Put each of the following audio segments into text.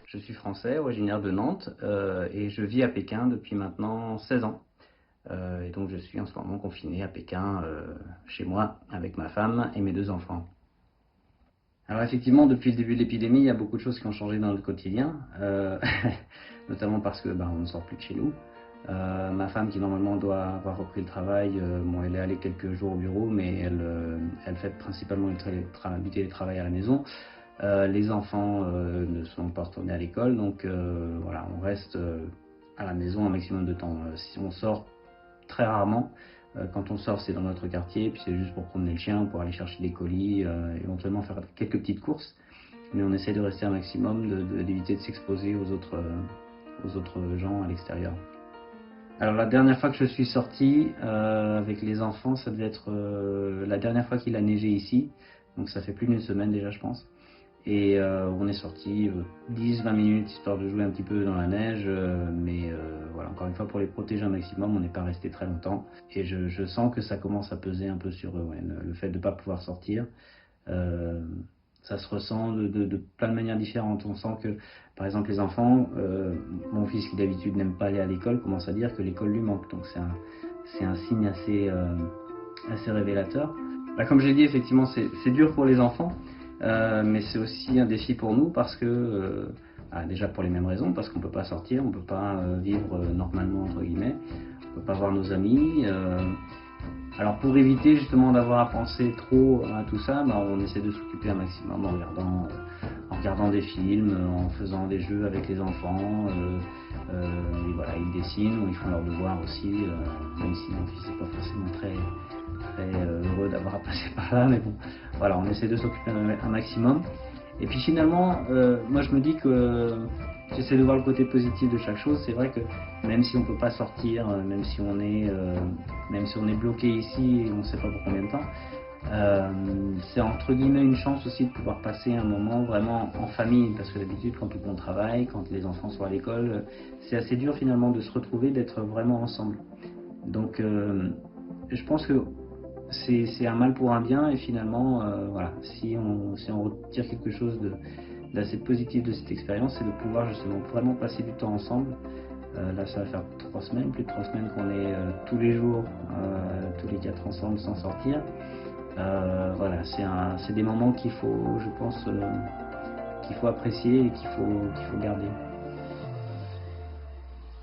Je suis français, originaire de Nantes, et je vis à Pékin depuis maintenant 16 ans. Et donc je suis en ce moment confiné à Pékin, chez moi, avec ma femme et mes 2 enfants. Alors effectivement, depuis le début de l'épidémie, il y a beaucoup de choses qui ont changé dans notre quotidien, notamment parce que on ne sort plus de chez nous. Ma femme, qui normalement doit avoir repris le travail, bon, elle est allée quelques jours au bureau, mais elle fait principalement du télétravail à la maison. Les enfants ne sont pas retournés à l'école, donc voilà, on reste à la maison un maximum de temps. Si on sort, très rarement. Quand on sort, c'est dans notre quartier, puis c'est juste pour promener le chien, pour aller chercher des colis, éventuellement faire quelques petites courses. Mais on essaie de rester un maximum, d'éviter de s'exposer aux autres gens à l'extérieur. Alors la dernière fois que je suis sorti avec les enfants, ça devait être la dernière fois qu'il a neigé ici. Donc ça fait plus d'une semaine déjà, je pense. Et on est sorti 10-20 minutes histoire de jouer un petit peu dans la neige, mais voilà, encore une fois, pour les protéger un maximum, on n'est pas resté très longtemps. Et je sens que ça commence à peser un peu sur eux, ouais, le fait de ne pas pouvoir sortir. Euh, Ça se ressent de plein de manières différentes. On sent que, par exemple, les enfants, mon fils qui d'habitude n'aime pas aller à l'école, commence à dire que l'école lui manque. Donc c'est un signe assez révélateur. Comme je l'ai dit, effectivement, c'est dur pour les enfants, mais c'est aussi un défi pour nous parce que, déjà pour les mêmes raisons, parce qu'on ne peut pas sortir, on ne peut pas vivre normalement, entre guillemets, on ne peut pas voir nos amis. Alors pour éviter justement d'avoir à penser trop à tout ça, on essaie de s'occuper un maximum en regardant des films, en faisant des jeux avec les enfants. Et voilà, ils dessinent ou ils font leurs devoirs aussi, même si mon fils n'est pas forcément très heureux d'avoir à passer par là, mais bon, voilà, on essaie de s'occuper un maximum. Et puis finalement, moi je me dis que j'essaie de voir le côté positif de chaque chose. C'est vrai que même si on ne peut pas sortir, même si on est bloqué ici et on ne sait pas pour combien de temps, c'est entre guillemets une chance aussi de pouvoir passer un moment vraiment en famille, parce que d'habitude quand tout le monde travaille, quand les enfants sont à l'école, c'est assez dur finalement de se retrouver, d'être vraiment ensemble. Donc je pense que c'est un mal pour un bien, et finalement, voilà, si on retire quelque chose d'assez positif de cette expérience, c'est de pouvoir justement vraiment passer du temps ensemble. Là, ça va faire 3 semaines, plus de 3 semaines qu'on est tous les jours, tous les 4 ensemble sans sortir. Voilà, c'est des moments qu'il faut, je pense, qu'il faut apprécier et qu'il faut garder.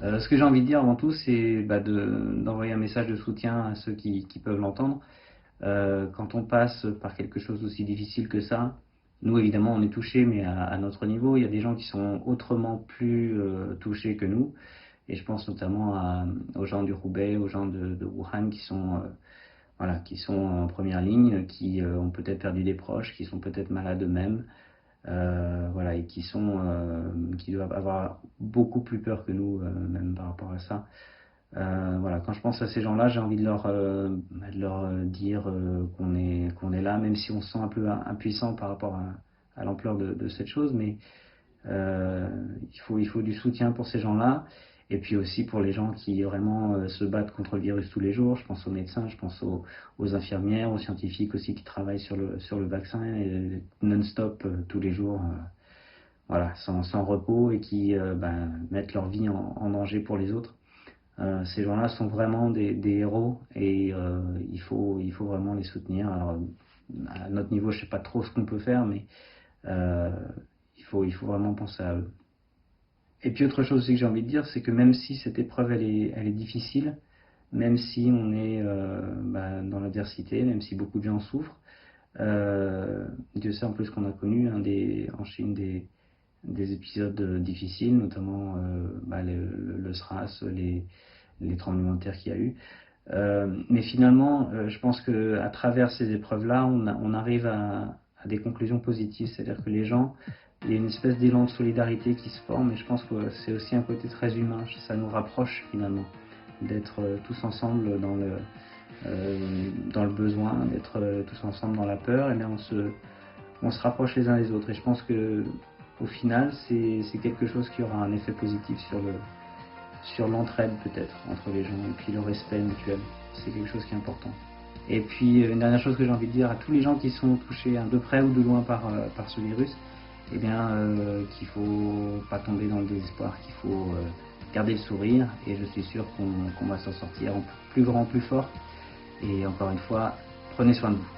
Ce que j'ai envie de dire avant tout, c'est d'envoyer un message de soutien à ceux qui peuvent l'entendre. Quand on passe par quelque chose d'aussi difficile que ça, nous évidemment on est touchés, mais à notre niveau. Il y a des gens qui sont autrement plus touchés que nous, et je pense notamment aux gens du Roubaix, aux gens de Wuhan qui sont en première ligne, qui ont peut-être perdu des proches, qui sont peut-être malades eux-mêmes, voilà, et qui doivent avoir beaucoup plus peur que nous, même par rapport à ça. Voilà, quand je pense à ces gens-là, j'ai envie de leur dire qu'on est là, même si on se sent un peu impuissant par rapport à l'ampleur de cette chose, mais il faut du soutien pour ces gens-là, et puis aussi pour les gens qui vraiment se battent contre le virus tous les jours. Je pense aux médecins, je pense aux infirmières, aux scientifiques aussi qui travaillent sur le vaccin non-stop tous les jours, voilà, sans repos, et qui mettent leur vie en danger pour les autres. Ces gens-là sont vraiment des héros, et il faut vraiment les soutenir. Alors, à notre niveau, je ne sais pas trop ce qu'on peut faire, mais euh, il faut vraiment penser à eux. Et puis autre chose aussi que j'ai envie de dire, c'est que même si cette épreuve elle est difficile, même si on est dans l'adversité, même si beaucoup de gens souffrent, Dieu sait en plus qu'on a connu en Chine des épisodes difficiles, notamment le SRAS, les tremblements de terre qu'il y a eu. Mais finalement, je pense qu'à travers ces épreuves-là, on arrive à des conclusions positives. C'est-à-dire que les gens, il y a une espèce d'élan de solidarité qui se forme, et je pense que c'est aussi un côté très humain. Ça nous rapproche finalement d'être tous ensemble dans le besoin, d'être tous ensemble dans la peur. Et bien on se rapproche les uns des autres. Et je pense que au final, c'est quelque chose qui aura un effet positif sur l'entraide peut-être entre les gens, et puis le respect mutuel. C'est quelque chose qui est important. Et puis une dernière chose que j'ai envie de dire à tous les gens qui sont touchés de près ou de loin par ce virus, qu'il faut pas tomber dans le désespoir, qu'il faut garder le sourire, et je suis sûr qu'on va s'en sortir en plus grand, plus fort. Et encore une fois, prenez soin de vous.